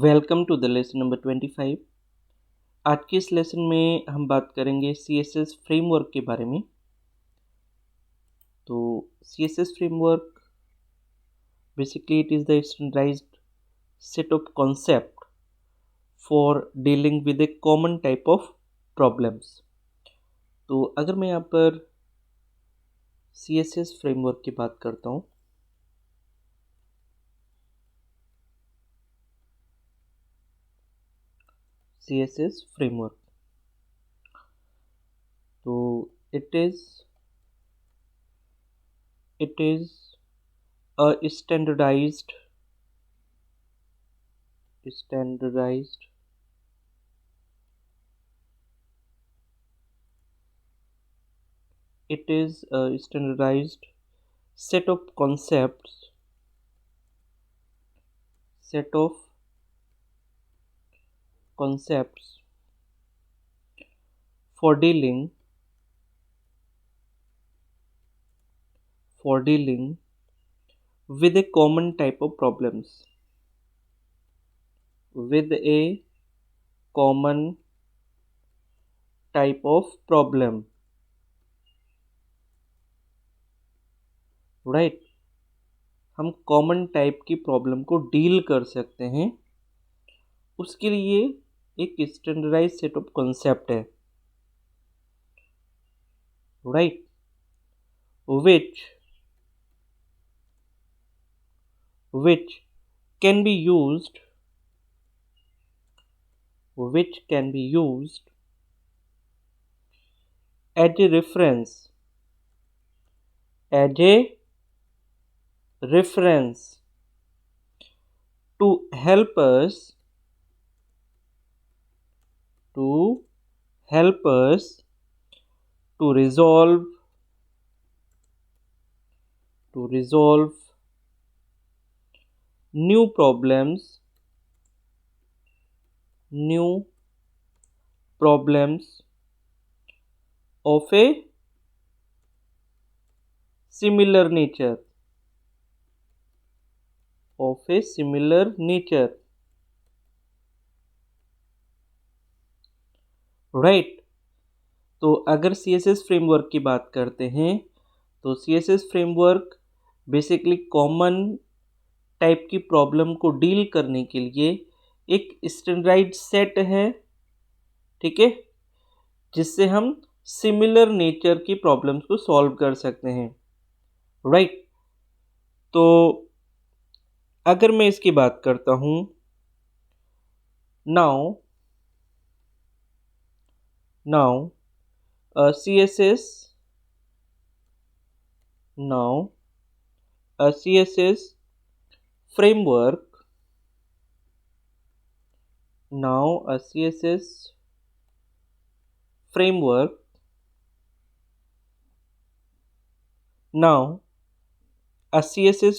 Welcome to the lesson number 25। आज के इस लेसन में हम बात करेंगे CSS फ्रेमवर्क के बारे में। तो CSS framework basically it is the standardised set of concept for dealing with a common type of problems. तो अगर मैं यहाँ पर CSS फ्रेमवर्क की बात करता हूँ, CSS फ्रेमवर्क, तो it is a standardized it is a standardized set of concepts set of concepts for dealing with a common type of problems, with a common type of problem, right? हम common type की problem को deal कर सकते हैं, उसके लिए एक standardise set of concept है, right? which can be used as a reference to help us to resolve new problems of a similar nature, right? तो अगर CSS फ्रेमवर्क की बात करते हैं तो CSS framework basically common type की problem को डील करने के लिए एक स्टैंडर्डाइज्ड सेट है, ठीक है, जिससे हम सिमिलर नेचर की प्रॉब्लम्स को सॉल्व कर सकते हैं, राइट? तो अगर मैं इसकी बात करता हूँ, now CSS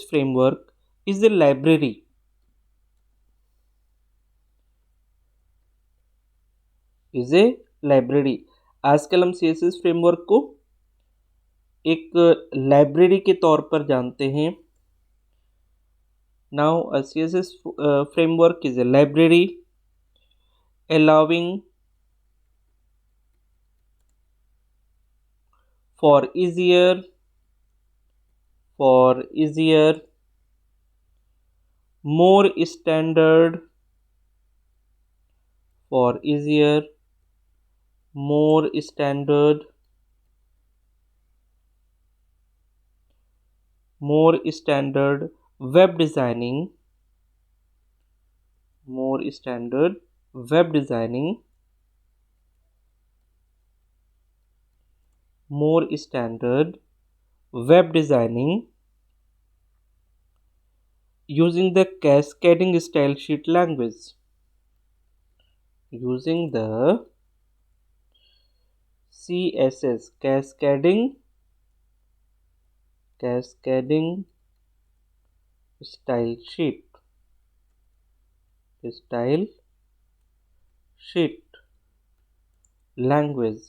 framework is a library आजकल हम CSS फ्रेमवर्क को एक लाइब्रेरी के तौर पर जानते हैं। Now a CSS framework is a library allowing for easier more standard web designing using the cascading style sheet language, using the CSS cascading style sheet language,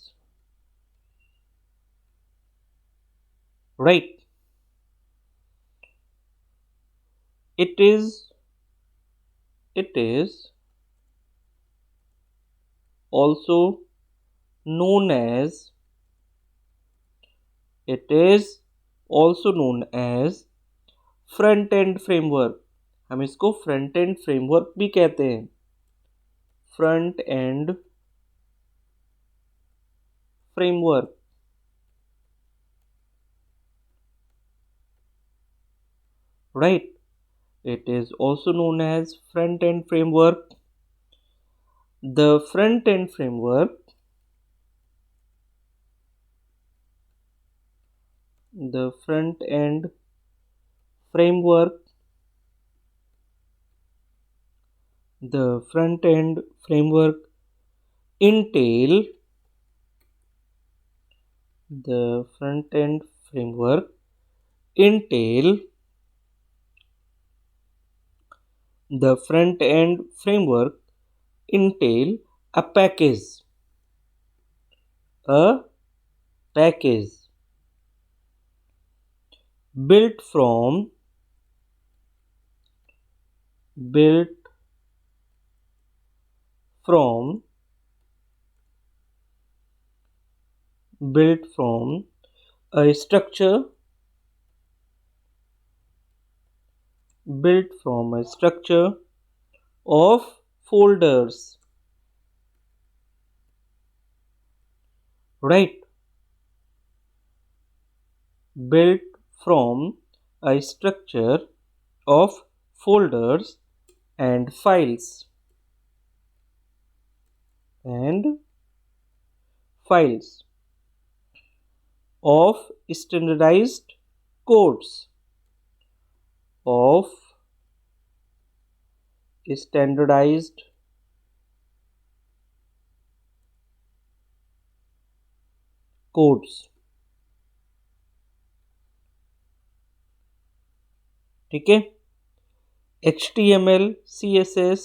right? It is it is also known as front end framework. हम इसको front end framework भी कहते हैं, front end framework. Right, it is also known as front end framework. The front end framework the front end framework the front end framework entail the front end framework entail the front end framework entail a package built from a structure of folders. Right, built from a structure of folders and files of standardized codes ठीक है। HTML, CSS,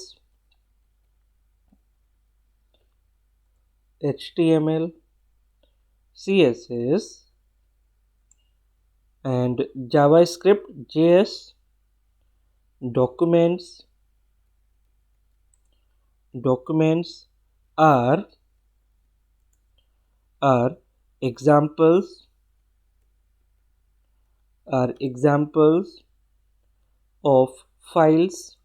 and JavaScript, JS, documents are examples of files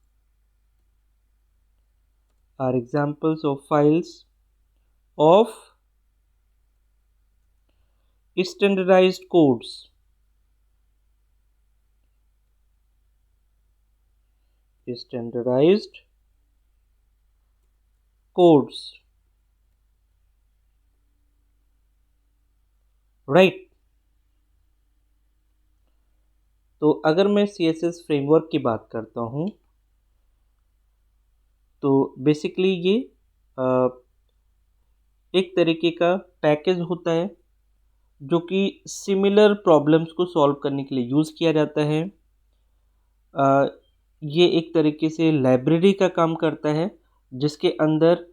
of standardized codes right. तो अगर मैं CSS framework की बात करता हूँ तो बेसिकली ये एक तरीके का पैकेज होता है जो कि सिमिलर प्रॉब्लम्स को सॉल्व करने के लिए यूज़ किया जाता है। ये एक तरीके से लाइब्रेरी का काम करता है जिसके अंदर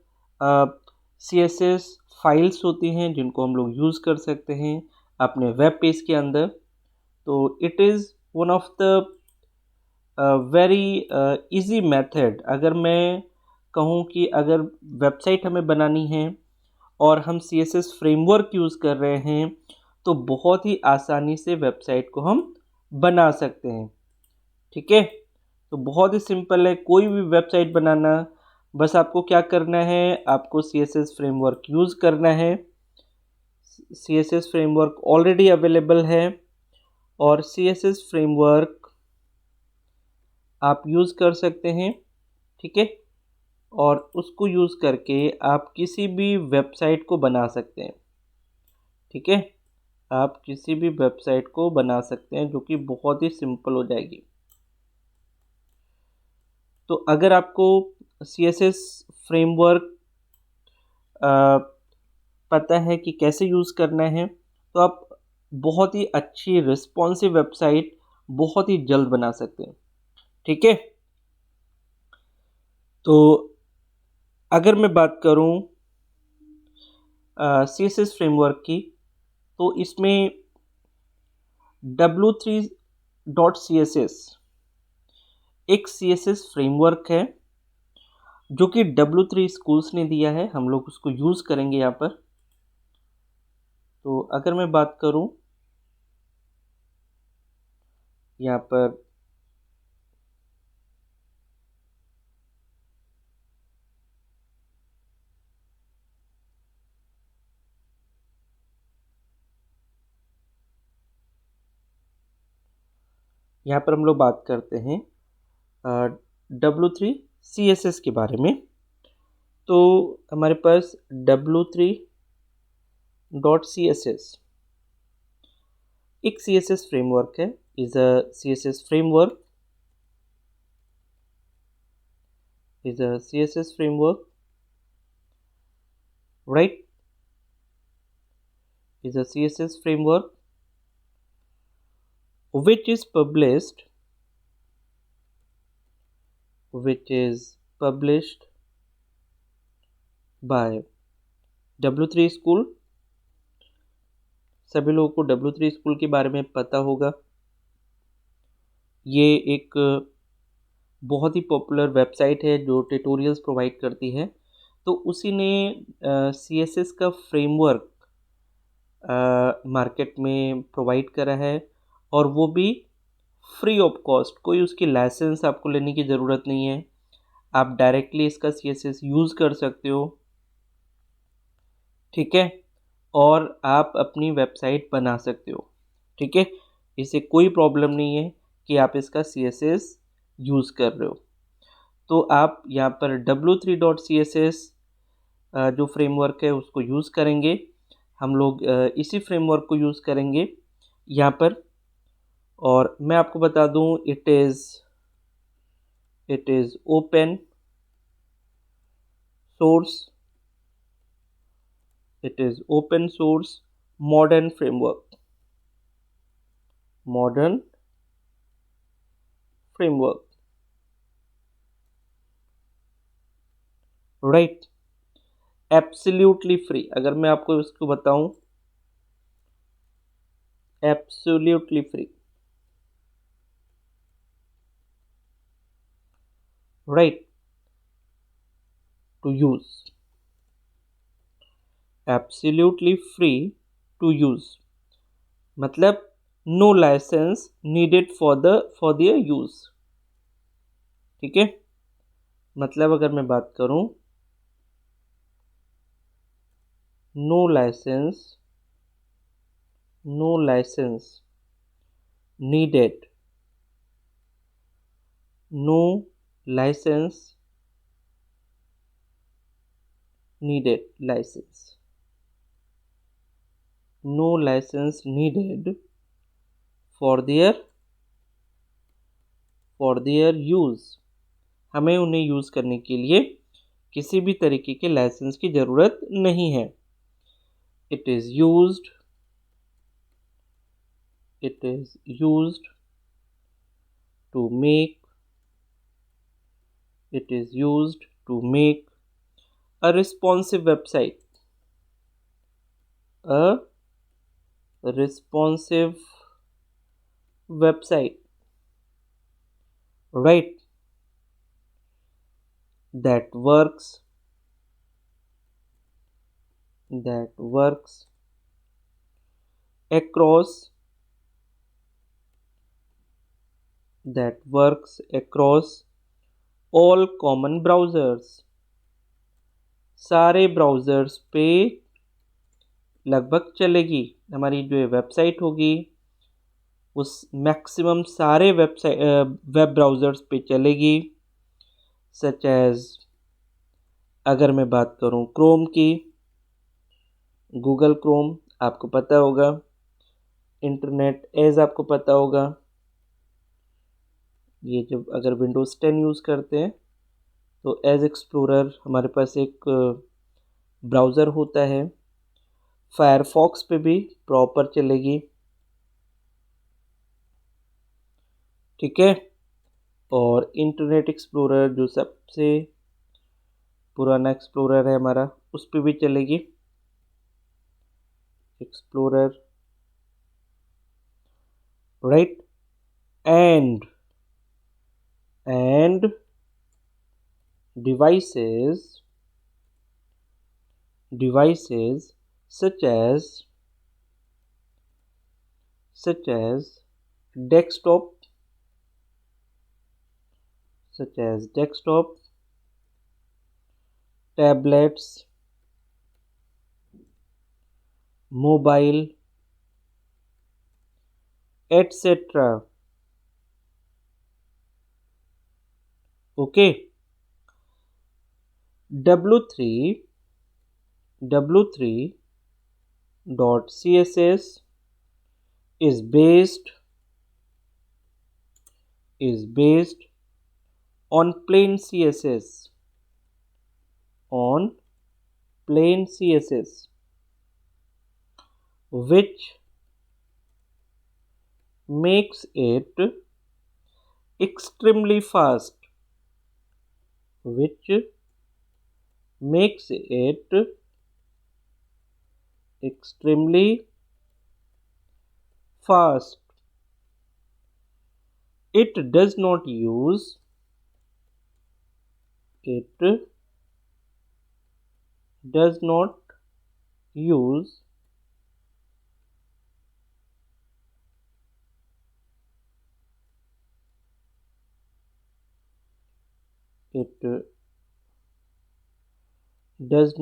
CSS फाइल्स होती हैं जिनको हम लोग यूज़ कर सकते हैं अपने वेब पेज के अंदर। तो it is one of the very easy method. अगर मैं कहूँ कि अगर वेबसाइट हमें बनानी है और हम CSS फ्रेमवर्क यूज़ कर रहे हैं तो बहुत ही आसानी से वेबसाइट को हम बना सकते हैं। ठीक है, तो बहुत ही सिंपल है कोई भी वेबसाइट बनाना। बस आपको क्या करना है, आपको CSS फ्रेमवर्क यूज़ करना है। CSS फ्रेमवर्क ऑलरेडी अवेलेबल है और CSS फ्रेमवर्क आप यूज़ कर सकते हैं। ठीक है, और उसको यूज़ करके आप किसी भी वेबसाइट को बना सकते हैं। ठीक है, आप किसी भी वेबसाइट को बना सकते हैं जो कि बहुत ही सिंपल हो जाएगी। तो अगर आपको CSS फ्रेमवर्क पता है कि कैसे यूज़ करना है तो आप बहुत ही अच्छी रिस्पॉन्सिव वेबसाइट बहुत ही जल्द बना सकते हैं। ठीक है, तो अगर मैं बात करूं CSS फ्रेमवर्क की तो इसमें W3.css एक CSS फ्रेमवर्क है जो कि W3 स्कूल्स ने दिया है, हम लोग उसको यूज़ करेंगे यहाँ पर। तो अगर मैं बात करूँ यहाँ पर हम लोग बात करते हैं W3 CSS के बारे में। तो हमारे पास W3.CSS एक CSS फ्रेमवर्क है, is a CSS framework right, is a CSS framework which is published by W3 school. सभी लोगों को W3 स्कूल के बारे में पता होगा। ये एक बहुत ही पॉपुलर वेबसाइट है जो ट्यूटोरियल्स प्रोवाइड करती है। तो उसी ने CSS का फ्रेमवर्क मार्केट में प्रोवाइड करा है, और वो भी फ्री ऑफ कॉस्ट। कोई उसकी लाइसेंस आपको लेने की ज़रूरत नहीं है, आप डायरेक्टली इसका CSS यूज़ कर सकते हो, ठीक है, और आप अपनी वेबसाइट बना सकते हो, ठीक है। इसे कोई प्रॉब्लम नहीं है कि आप इसका CSS यूज़ कर रहे हो। तो आप यहाँ पर W3.CSS जो फ्रेमवर्क है उसको यूज़ करेंगे। हम लोग इसी फ्रेमवर्क को यूज़ करेंगे यहाँ पर। और मैं आपको बता दूँ, it is open source, modern framework, right, absolutely free. अगर मैं आपको इसको बताऊं, absolutely free, right, to use, absolutely free to use, मतलब no licence needed for their use, ठीक है। मतलब अगर मैं बात करूं, no licence needed, no licence needed, for their use. हमें उन्हें यूज करने के लिए किसी भी तरीके के लाइसेंस की जरूरत नहीं है। It is used to make a responsive website, a responsive website, right, that works across all common browsers। सारे ब्राउज़र्स पे लगभग चलेगी हमारी जो ये वेबसाइट होगी, उस मैक्सिमम सारे वेब ब्राउज़र्स पे चलेगी। सच एज, अगर मैं बात करूं क्रोम की, गूगल क्रोम आपको पता होगा, इंटरनेट एज आपको पता होगा। ये जब अगर विंडोज़ 10 यूज़ करते हैं तो एज एक्सप्लोरर हमारे पास एक ब्राउज़र होता है। फायरफॉक्स पे भी प्रॉपर चलेगी, ठीक है। और इंटरनेट एक्सप्लोरर जो सबसे पुराना एक्सप्लोरर है हमारा, उस पे भी चलेगी explorer, right. And devices such as desktop tablets, mobile, etc. Okay. w3.css is based on plain CSS, which makes it extremely fast, It does not use it does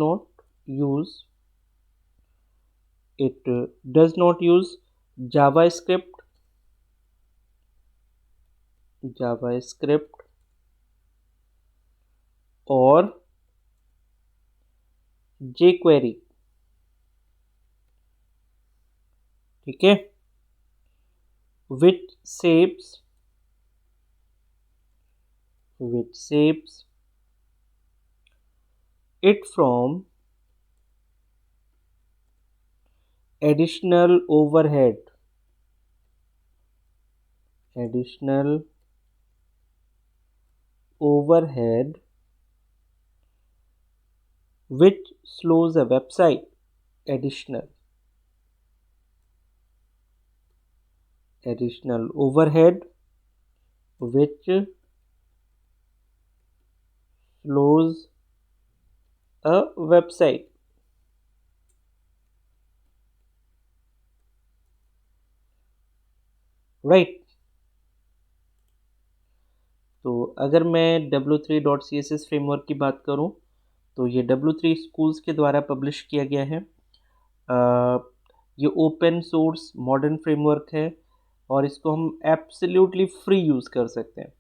not use JavaScript or jQuery. ठीक है, which saves it from additional overhead which slows a website. Additional overhead which slows a website. Right. तो अगर मैं w3.css framework की बात करूं तो ये w3 स्कूल्स के द्वारा पब्लिश किया गया है। ये ओपन सोर्स मॉडर्न फ्रेमवर्क है और इसको हम एब्सोल्युटली फ्री यूज़ कर सकते हैं,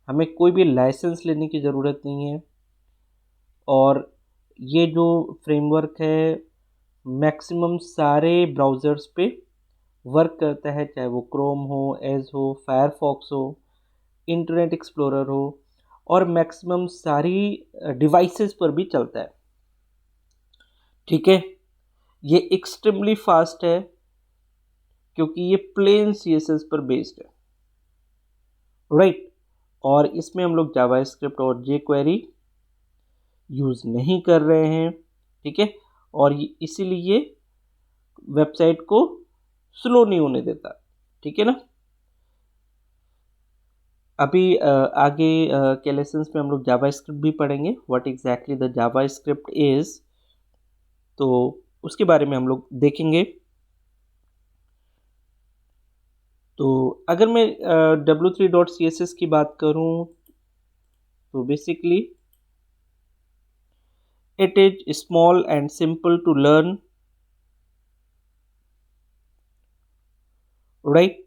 हमें कोई भी लाइसेंस लेने की ज़रूरत नहीं है। और ये जो फ्रेमवर्क है मैक्सिमम सारे ब्राउज़र्स पे वर्क करता है, चाहे वो क्रोम हो, एज हो, फायरफॉक्स हो, इंटरनेट एक्सप्लोरर हो, और मैक्सिमम सारी डिवाइसेस पर भी चलता है। ठीक है, ये एक्सट्रीमली फास्ट है क्योंकि ये प्लेन CSS पर बेस्ड है। राइट। और इसमें हम लोग जावास्क्रिप्ट और jQuery यूज़ नहीं कर रहे हैं। ठीक है, और इसीलिए वेबसाइट को स्लो नहीं होने देता। ठीक है ना। अभी आगे के लेसन्स में हम लोग जावास्क्रिप्ट भी पढ़ेंगे, what exactly the JavaScript is, तो उसके बारे में हम लोग देखेंगे। तो अगर मैं w3.css की बात करूं तो basically it is small and simple to learn. Right.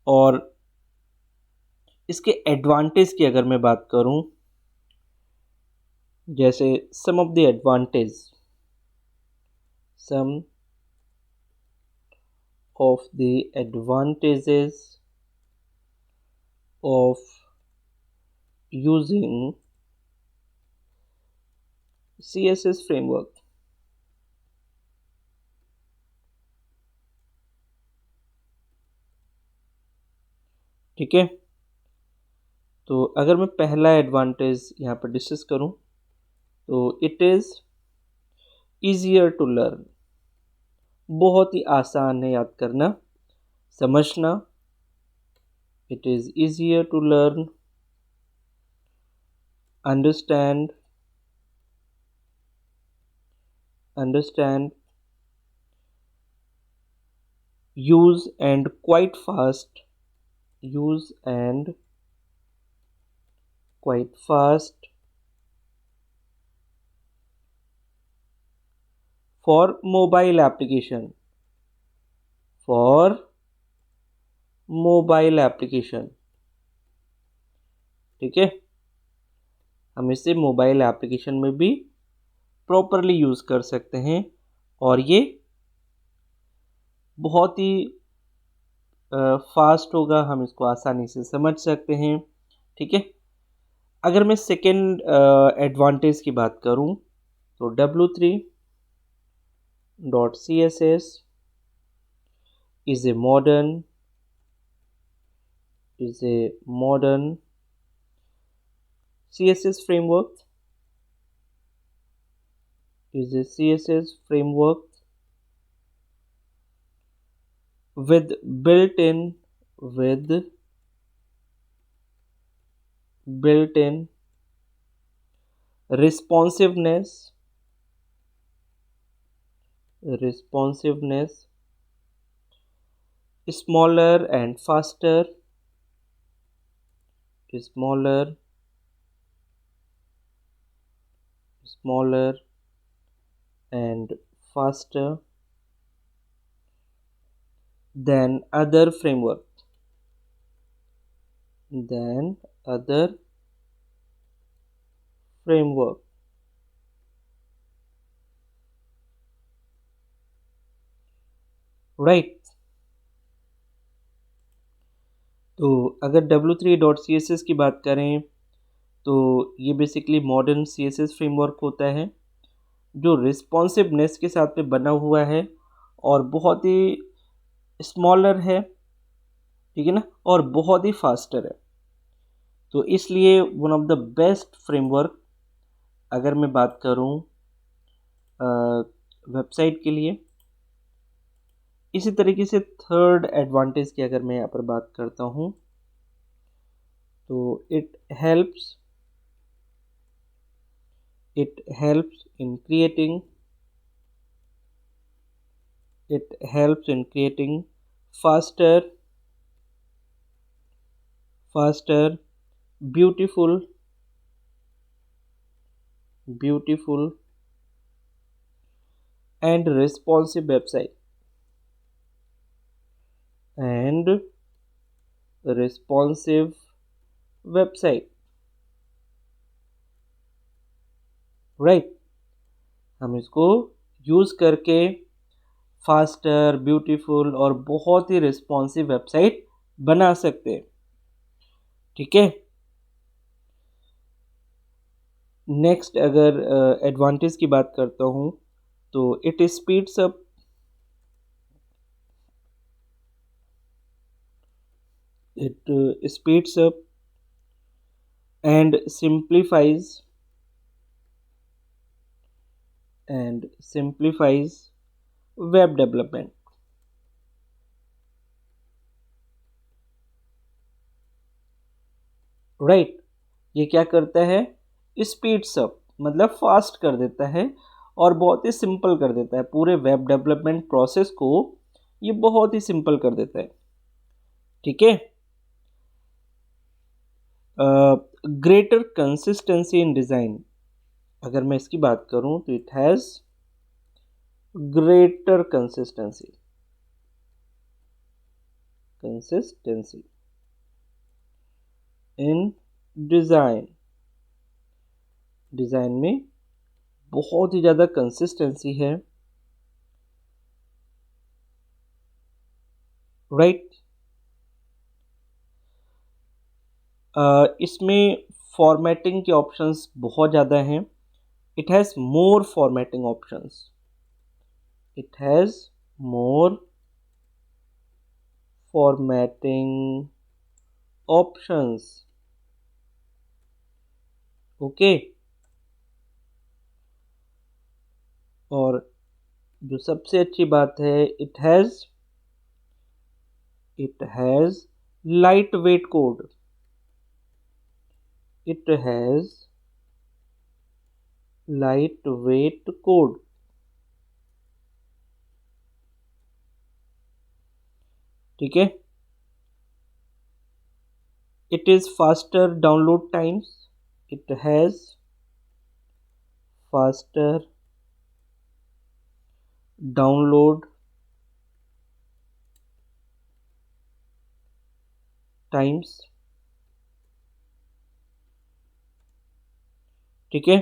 और इसके एडवांटेज की अगर मैं बात करूं, जैसे some of the advantage, some of the advantages of using CSS framework। ठीक है, तो अगर मैं पहला एडवांटेज यहाँ पर डिस्कस करूँ तो it is easier to learn, बहुत ही आसान है याद करना, समझना। It is easier to learn understand use and quite fast for mobile application ठीक है। हम इसे मोबाइल एप्लीकेशन में भी प्रॉपरली यूज़ कर सकते हैं और ये बहुत ही फास्ट होगा, हम इसको आसानी से समझ सकते हैं। ठीक है। अगर मैं सेकेंड एडवांटेज की बात करूं तो W3.CSS is a modern CSS framework with built-in responsiveness, smaller and faster, and faster than other framework. Right. तो अगर W3.CSS की बात करें तो ये बेसिकली मॉडर्न CSS फ्रेमवर्क होता है जो रिस्पॉन्सिवनेस के साथ में बना हुआ है और बहुत ही स्मॉलर है, ठीक है ना, और बहुत ही फास्टर है। तो इसलिए one of the best framework अगर मैं बात करूं वेबसाइट के लिए। इसी तरीके से थर्ड एडवांटेज की अगर मैं यहाँ पर बात करता हूं तो it helps in creating faster, beautiful and responsive website right. हम इसको यूज़ करके फास्टर, ब्यूटीफुल और बहुत ही रिस्पॉन्सिव वेबसाइट बना सकते हैं। ठीक है। नेक्स्ट अगर एडवांटेज की बात करता हूं तो it speeds up and simplifies web development. Right. ये क्या करता है, स्पीड्स अप मतलब फास्ट कर देता है और बहुत ही सिंपल कर देता है पूरे वेब डेवलपमेंट प्रोसेस को। ये बहुत ही सिंपल कर देता है। ठीक है। ग्रेटर कंसिस्टेंसी इन डिज़ाइन अगर मैं इसकी बात करूं तो it has greater consistency in design में बहुत ही ज़्यादा कंसिस्टेंसी है। राइट। इसमें फॉर्मेटिंग के ऑप्शंस बहुत ज़्यादा हैं। It has more formatting options okay. और जो सबसे अच्छी बात है, it has light weight code. Light weight code. ठीक है। It is faster download times, it has faster download times. ठीक है।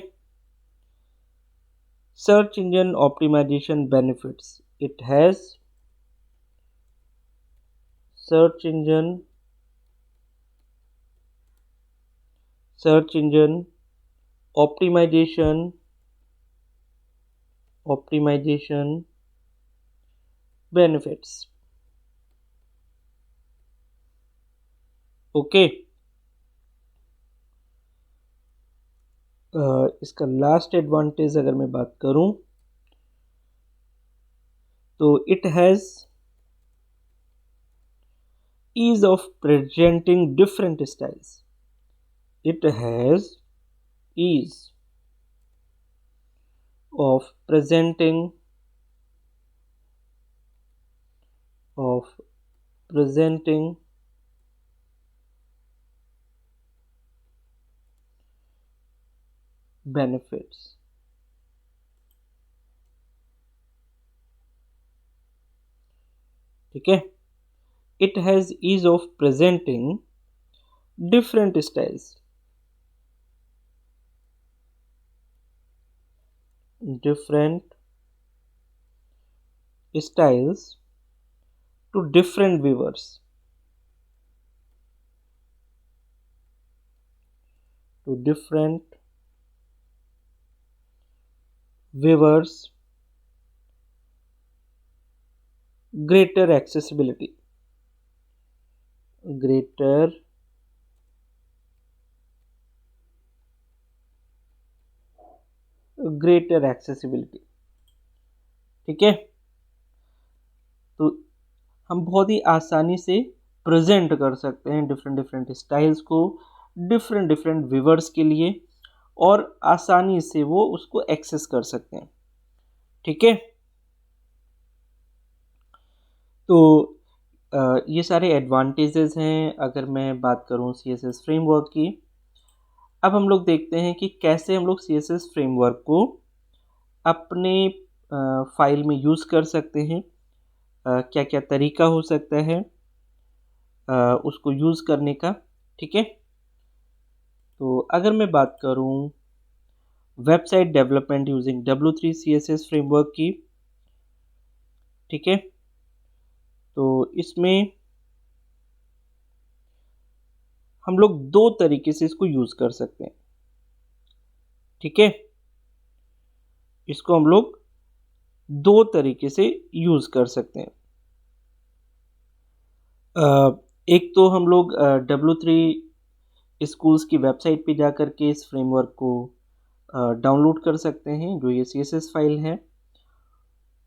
Search engine optimisation benefits, it has search engine optimisation benefits. Okay. इसका लास्ट एडवांटेज अगर मैं बात करूं तो it has ease of presenting different styles, it has ease of presenting benefits। ठीक है। It has ease of presenting different styles, to different viewers, greater accessibility, greater accessibility। ठीक है। तो हम बहुत ही आसानी से प्रेजेंट कर सकते हैं डिफरेंट स्टाइल्स को डिफरेंट व्यूवर्स के लिए और आसानी से वो उसको एक्सेस कर सकते हैं। ठीक है। तो ये सारे एडवांटेजेस हैं अगर मैं बात करूं CSS फ्रेमवर्क की। अब हम लोग देखते हैं कि कैसे हम लोग CSS फ्रेमवर्क को अपने फाइल में यूज़ कर सकते हैं, क्या क्या तरीका हो सकता है उसको यूज़ करने का। ठीक है। तो अगर मैं बात करूं website development using W3 CSS framework की। ठीक है। तो इसमें हम लोग दो तरीके से इसको यूज़ कर सकते हैं। ठीक है। इसको हम लोग दो तरीके से यूज़ कर सकते हैं। एक तो हम लोग W3 स्कूल्स की वेबसाइट पे जा कर के इस फ्रेमवर्क को डाउनलोड कर सकते हैं, जो ये CSS फाइल है।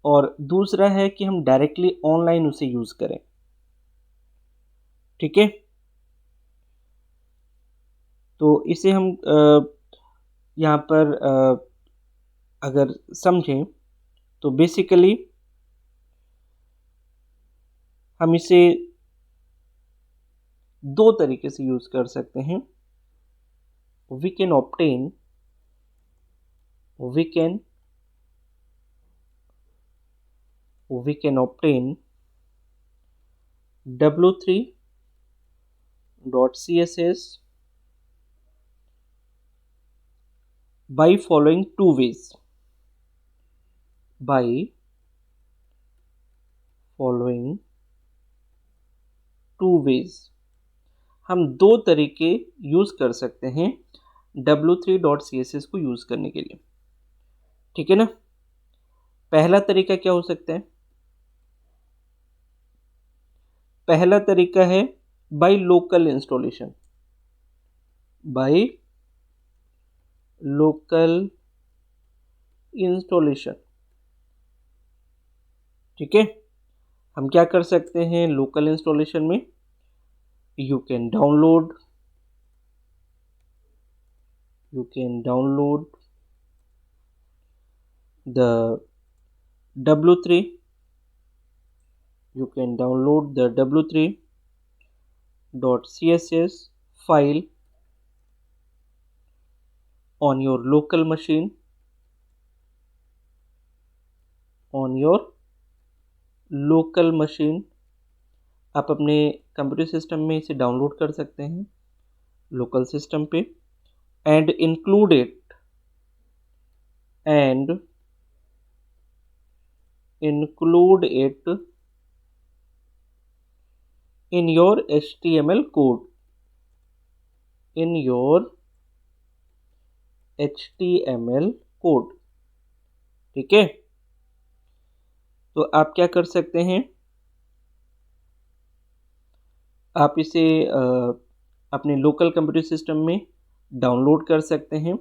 और दूसरा है कि हम डायरेक्टली ऑनलाइन उसे यूज़ करें। ठीक है। तो इसे हम यहाँ पर अगर समझें तो बेसिकली हम इसे दो तरीके से यूज़ कर सकते हैं। we can obtain w3.css by following two ways, हम दो तरीके यूज़ कर सकते हैं w3.css को यूज़ करने के लिए। ठीक है ना। पहला तरीका क्या हो सकता है? पहला तरीका है बाय लोकल इंस्टॉलेशन, ठीक है। हम क्या कर सकते हैं लोकल इंस्टॉलेशन में? you can download the W3. You can download the w3.css file on your local machine, आप अपने कंप्यूटर सिस्टम में इसे डाउनलोड कर सकते हैं लोकल सिस्टम पे, and include it in your HTML code, ठीक है। तो आप क्या कर सकते हैं, आप इसे अपने लोकल कंप्यूटर सिस्टम में डाउनलोड कर सकते हैं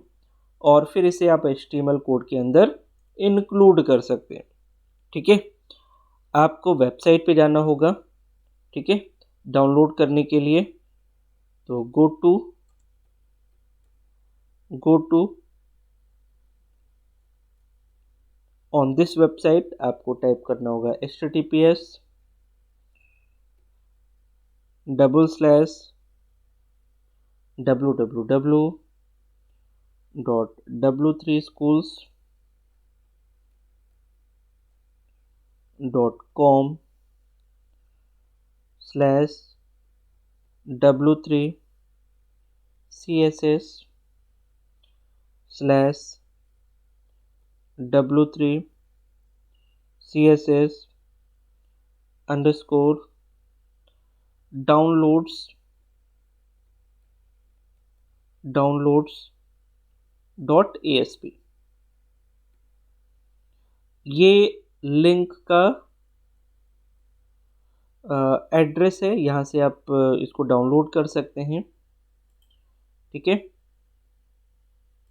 और फिर इसे आप HTML कोड के अंदर इंक्लूड कर सकते हैं, ठीक है। आपको वेबसाइट पे जाना होगा, ठीक है, डाउनलोड करने के लिए। तो go to on this website, आपको टाइप करना होगा www.w3schools.com/w3css underscore downloads.asp। ये लिंक का एड्रेस है, यहाँ से आप इसको डाउनलोड कर सकते हैं, ठीक है।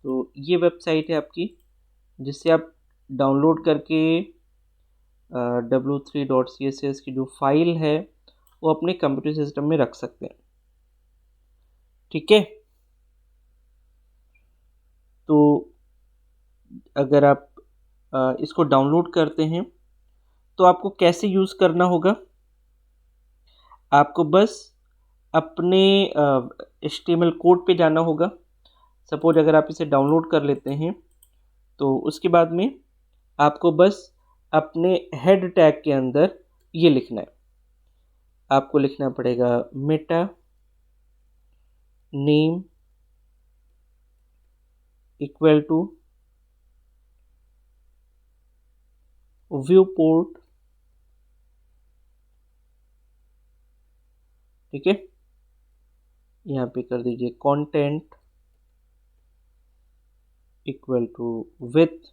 तो ये वेबसाइट है आपकी, जिससे आप डाउनलोड करके w3.css की जो फाइल है वो अपने कंप्यूटर सिस्टम में रख सकते हैं, ठीक है। तो अगर आप इसको डाउनलोड करते हैं तो आपको कैसे यूज़ करना होगा, आपको बस अपने HTML कोड पे जाना होगा। सपोज अगर आप इसे डाउनलोड कर लेते हैं तो उसके बाद में आपको बस अपने हेड टैग के अंदर ये लिखना है, आपको लिखना पड़ेगा meta name equal to viewport, ठीक है। यहाँ पे कर दीजिए कंटेंट इक्वल टू विथ,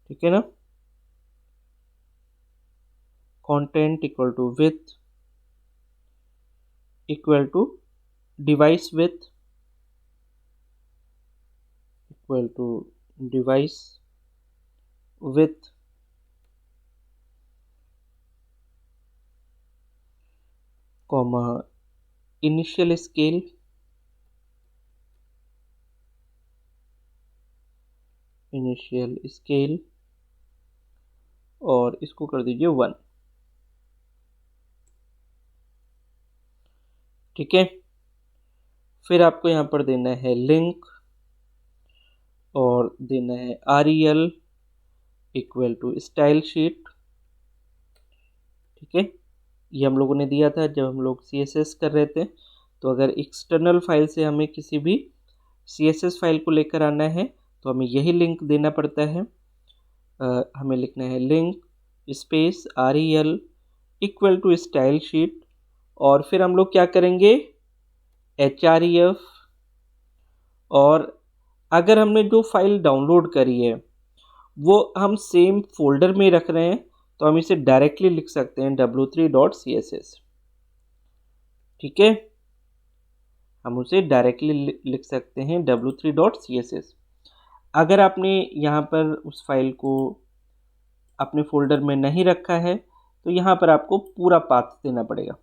ठीक है ना, content equal to width equal to device width equal to device width comma initial scale और इसको कर दीजिए 1, ठीक है। फिर आपको यहाँ पर देना है लिंक और देना है rel equal to style sheet, ठीक है। ये हम लोगों ने दिया था जब हम लोग CSS कर रहे थे। तो अगर एक्सटर्नल फाइल से हमें किसी भी CSS फाइल को लेकर आना है तो हमें यही लिंक देना पड़ता है। हमें लिखना है link space rel equal to style sheet और फिर हम लोग क्या करेंगे href, और अगर हमने जो फाइल डाउनलोड करी है वो हम सेम फोल्डर में रख रहे हैं तो हम इसे डायरेक्टली लिख सकते हैं w3.css, ठीक है। हम उसे डायरेक्टली लिख सकते हैं w3.css। अगर आपने यहाँ पर उस फाइल को अपने फोल्डर में नहीं रखा है तो यहाँ पर आपको पूरा पाथ देना पड़ेगा,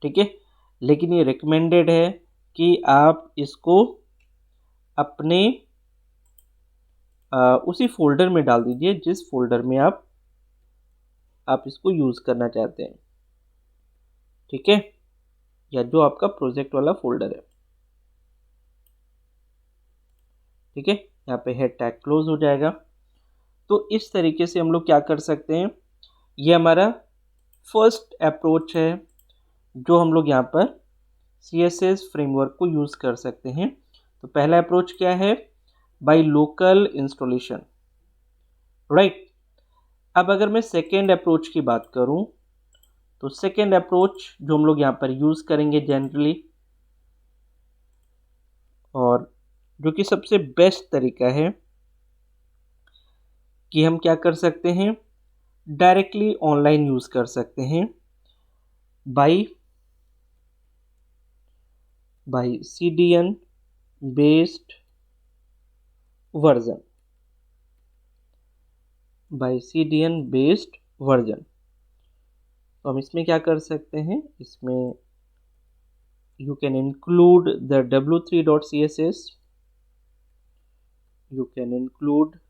ठीक है। लेकिन ये रिकमेंडेड है कि आप इसको अपने उसी फोल्डर में डाल दीजिए जिस फोल्डर में आप इसको यूज़ करना चाहते हैं, ठीक है, या जो आपका प्रोजेक्ट वाला फोल्डर है, ठीक है। यहाँ पे हेड टैग क्लोज हो जाएगा। तो इस तरीके से हम लोग क्या कर सकते हैं, ये हमारा फर्स्ट अप्रोच है जो हम लोग यहाँ पर CSS फ्रेमवर्क को यूज़ कर सकते हैं। तो पहला अप्रोच क्या है, बाय लोकल इंस्टॉलेशन, राइट। अब अगर मैं सेकेंड अप्रोच की बात करूं, तो सेकेंड अप्रोच जो हम लोग यहाँ पर यूज़ करेंगे जनरली, और जो कि सबसे बेस्ट तरीका है, कि हम क्या कर सकते हैं, डायरेक्टली ऑनलाइन यूज़ कर सकते हैं by CDN based version, by CDN based version. तो हम इसमें क्या कर सकते हैं, इसमें you can include the w3.css, you can include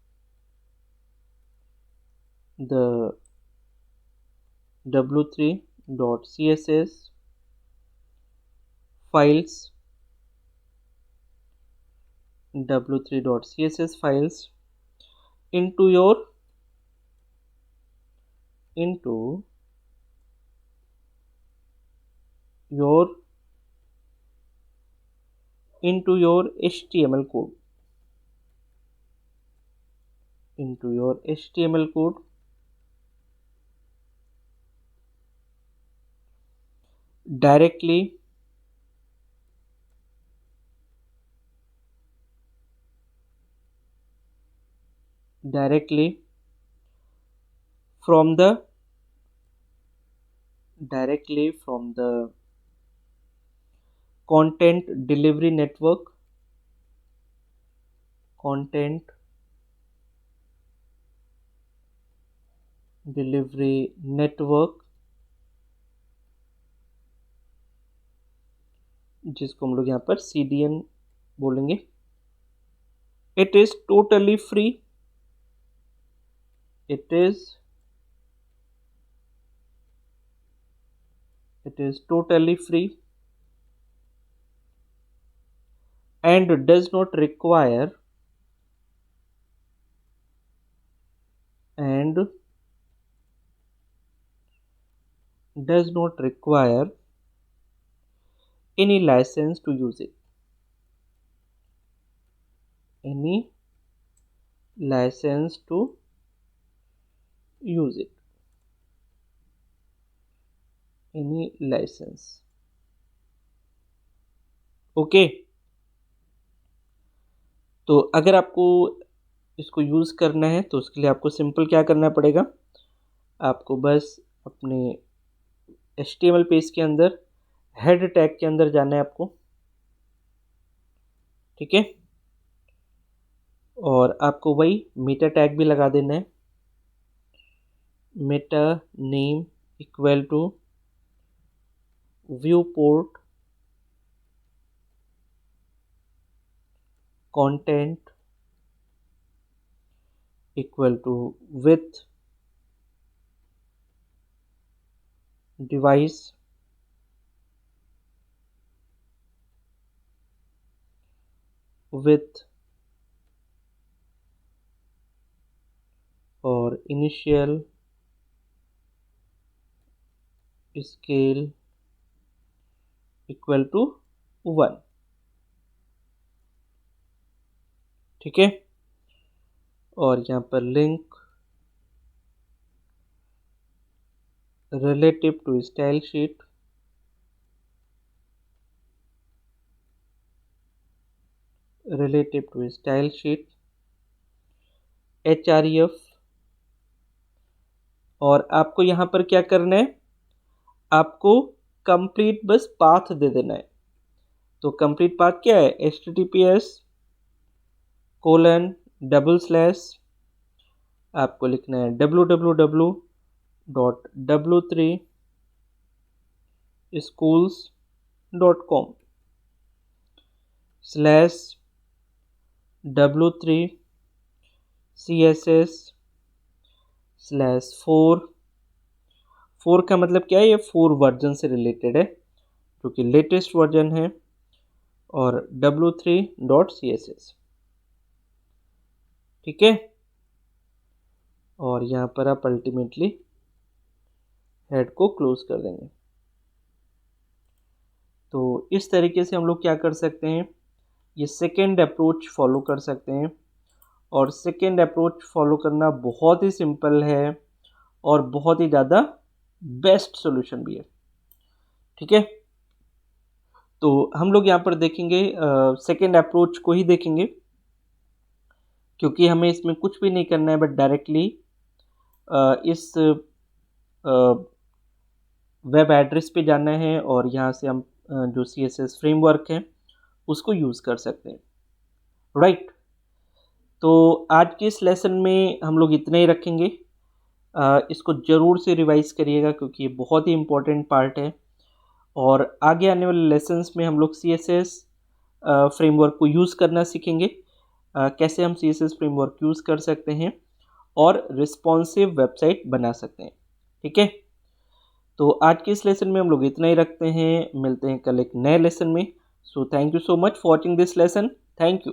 the w3.css files, w3.css files into your HTML code, directly from the content delivery network, जिसको हम लोग यहाँ पर CDN बोलेंगे। It is totally free, it is totally free and does not require any license to use it, okay. तो अगर आपको इसको यूज़ करना है तो उसके लिए आपको सिंपल क्या करना पड़ेगा, आपको बस अपने HTML पेज के अंदर हेड टैग के अंदर जाना है आपको, ठीक है, और आपको वही मेटा टैग भी लगा देना है, meta name equal to viewport content equal to with device with और initial scale इक्वल टू 1, ठीक है। और यहाँ पर link relative to style sheet, href, और आपको यहाँ पर क्या करना है, आपको कंप्लीट बस पाथ दे देना है। तो कंप्लीट पाथ क्या है, https:// आपको लिखना है www.w3schools.com/w3 CSS/4। 4 का मतलब क्या है, ये 4 वर्जन से रिलेटेड है जो कि लेटेस्ट वर्जन है, और w3.css। ठीक है, और यहाँ पर आप अल्टीमेटली हेड को क्लोज कर देंगे। तो इस तरीके से हम लोग क्या कर सकते हैं, ये सेकेंड अप्रोच फॉलो कर सकते हैं। और सेकेंड अप्रोच फॉलो करना बहुत ही सिंपल है और बहुत ही ज़्यादा बेस्ट सॉल्यूशन भी है। ठीक है, तो हम लोग यहाँ पर देखेंगे सेकेंड अप्रोच को ही देखेंगे, क्योंकि हमें इसमें कुछ भी नहीं करना है, बट डायरेक्टली इस वेब एड्रेस पे जाना है और यहाँ से हम जो CSS फ्रेमवर्क है उसको यूज़ कर सकते हैं। राइट, तो आज के इस लेसन में हम लोग इतना ही रखेंगे। इसको ज़रूर से रिवाइज करिएगा क्योंकि ये बहुत ही इम्पोर्टेंट पार्ट है, और आगे आने वाले लेसन्स में हम लोग CSS फ्रेमवर्क को यूज़ करना सीखेंगे, कैसे हम CSS फ्रेमवर्क यूज़ कर सकते हैं और रिस्पॉन्सिव वेबसाइट बना सकते हैं। ठीक है, तो आज के इस लेसन में हम लोग इतना ही रखते हैं, मिलते हैं कल एक नए लेसन में। So thank you so much for watching this lesson. Thank you.